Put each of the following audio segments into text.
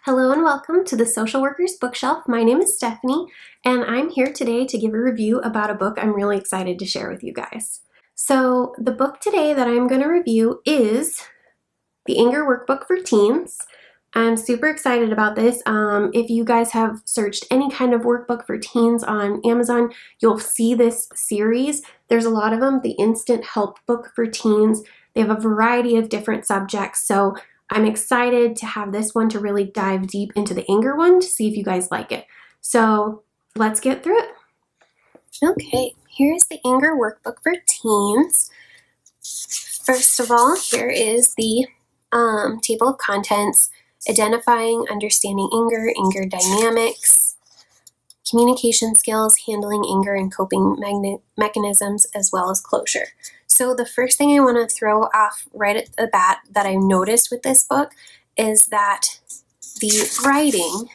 Hello and welcome to the Social Workers Bookshelf. My name is Stephanie, and I'm here today to give a review about a book I'm really excited to share with you guys. So the book today that I'm going to review is the Anger Workbook for Teens. I'm super excited about this. If you guys have searched any kind of workbook for teens on Amazon, you'll see this series. There's a lot of them, the Instant Help Book for Teens. They have a variety of different subjects, so I'm excited to have this one to really dive deep into the anger one to see if you guys like it. So let's get through it. Okay, here's the Anger Workbook for Teens. First of all, here is the table of contents: identifying, understanding anger, anger dynamics, communication skills, handling anger and coping mechanisms, as well as closure. So the first thing I want to throw off right at the bat that I noticed with this book is that the writing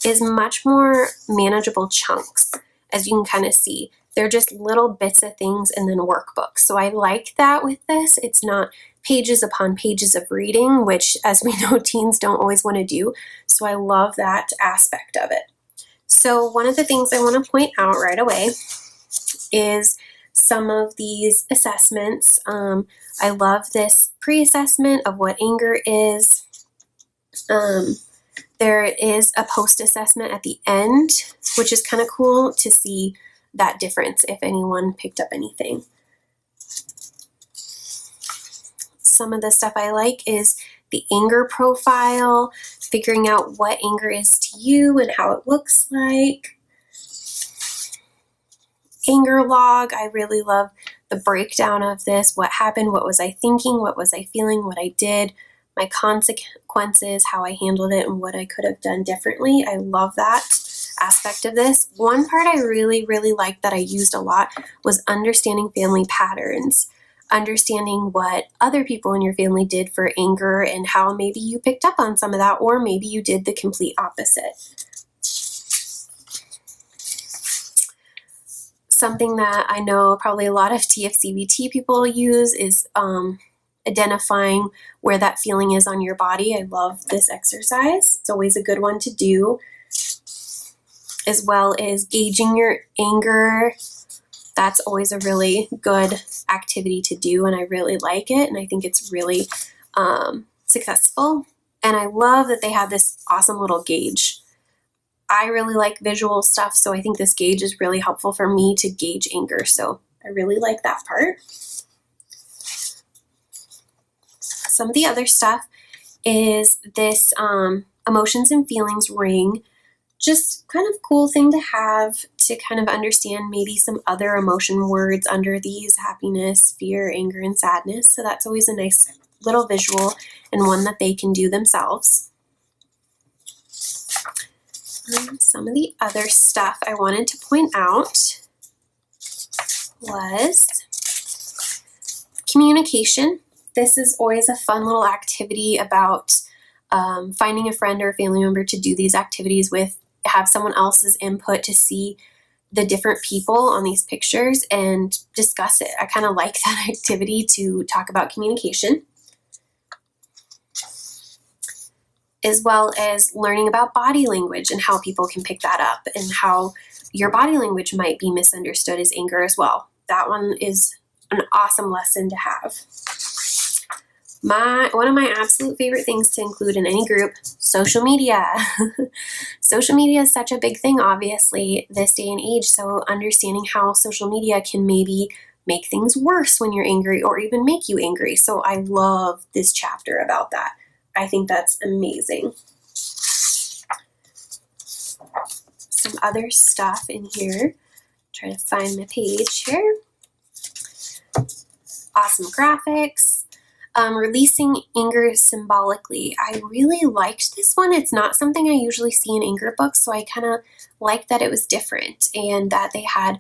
is much more manageable chunks, as you can kind of see. They're just little bits of things and then workbooks. So I like that with this. It's not pages upon pages of reading, which, as we know, teens don't always want to do. So I love that aspect of it. So one of the things I want to point out right away is some of these assessments. I love this pre-assessment of what anger is. There is a post-assessment at the end, which is kind of cool to see that difference if anyone picked up anything. Some of the stuff I like is the anger profile, figuring out what anger is to you and how it looks like. Anger log, I really love the breakdown of this. What happened? What was I thinking? What was I feeling? What I did? My consequences, how I handled it, and what I could have done differently. I love that aspect of this. One part I really liked that I used a lot was understanding family patterns, understanding what other people in your family did for anger and how maybe you picked up on some of that, or maybe you did the complete opposite. Something that I know probably a lot of TFCBT people use is identifying where that feeling is on your body. I love this exercise. It's always a good one to do, as well as gauging your anger. That's always a really good activity to do, and I really like it, and I think it's really successful. And I love that they have this awesome little gauge. I really like visual stuff, so I think this gauge is really helpful for me to gauge anger, so I really like that part. Some of the other stuff is this emotions and feelings ring. Just kind of cool thing to have to kind of understand maybe some other emotion words under these: happiness, fear, anger, and sadness. So that's always a nice little visual and one that they can do themselves. Some of the other stuff I wanted to point out was communication. This is always a fun little activity about finding a friend or a family member to do these activities with, have someone else's input to see the different people on these pictures and discuss it. I kind of like that activity to talk about communication, as well as learning about body language and how people can pick that up and how your body language might be misunderstood as anger as well. That one is an awesome lesson to have. One of my absolute favorite things to include in any group: social media. Social media is such a big thing, obviously, this day and age, so understanding how social media can maybe make things worse when you're angry or even make you angry. So I love this chapter about that. I think that's amazing. Some other stuff in here. Try to find my page here. Awesome graphics. Releasing anger symbolically. I really liked this one. It's not something I usually see in anger books, so I kind of liked that it was different and that they had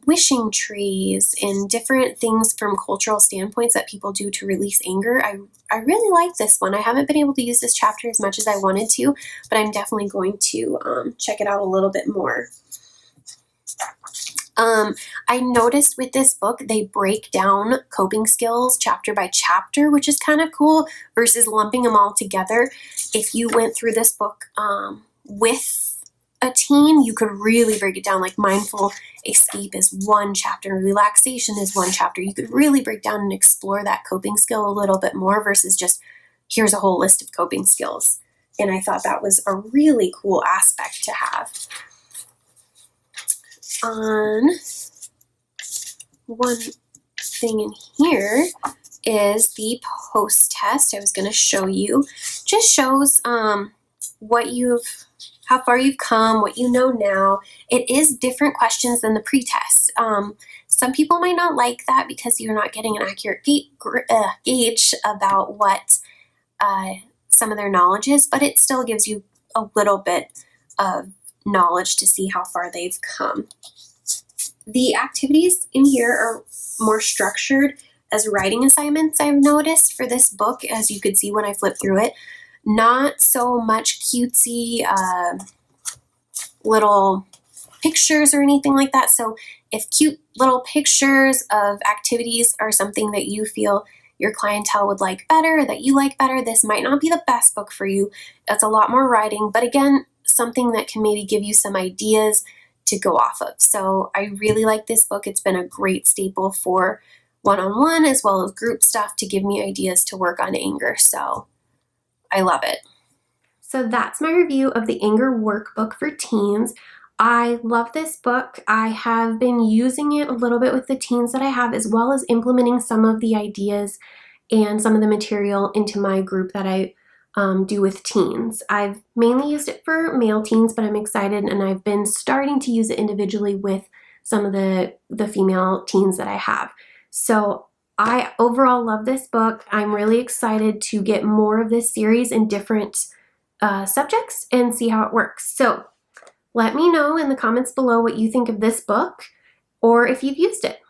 wishing trees and different things from cultural standpoints that people do to release anger. I really like this one. I haven't been able to use this chapter as much as I wanted to, but I'm definitely going to check it out a little bit more. I noticed with this book, they break down coping skills chapter by chapter, which is kind of cool versus lumping them all together. If you went through this book with a teen, you could really break it down. Like mindful escape is one chapter, relaxation is one chapter. You could really break down and explore that coping skill a little bit more versus just here's a whole list of coping skills. And I thought that was a really cool aspect to have. On one thing in here is the post test I was going to show you. Just shows how far you've come, what you know now. It is different questions than the pre-test. Some people might not like that because you're not getting an accurate gauge about what some of their knowledge is, but it still gives you a little bit of knowledge to see how far they've come. The activities in here are more structured as writing assignments, I've noticed, for this book, as you could see when I flipped through it. Not so much cutesy little pictures or anything like that. So if cute little pictures of activities are something that you feel your clientele would like better, that you like better, this might not be the best book for you. It's a lot more writing, but again, something that can maybe give you some ideas to go off of. So I really like this book. It's been a great staple for one-on-one as well as group stuff to give me ideas to work on anger. So I love it. So that's my review of the Anger Workbook for Teens. I love this book. I have been using it a little bit with the teens that I have, as well as implementing some of the ideas and some of the material into my group that I do with teens. I've mainly used it for male teens, but I'm excited and I've been starting to use it individually with some of the female teens that I have. So I overall love this book. I'm really excited to get more of this series in different subjects and see how it works. So let me know in the comments below what you think of this book or if you've used it.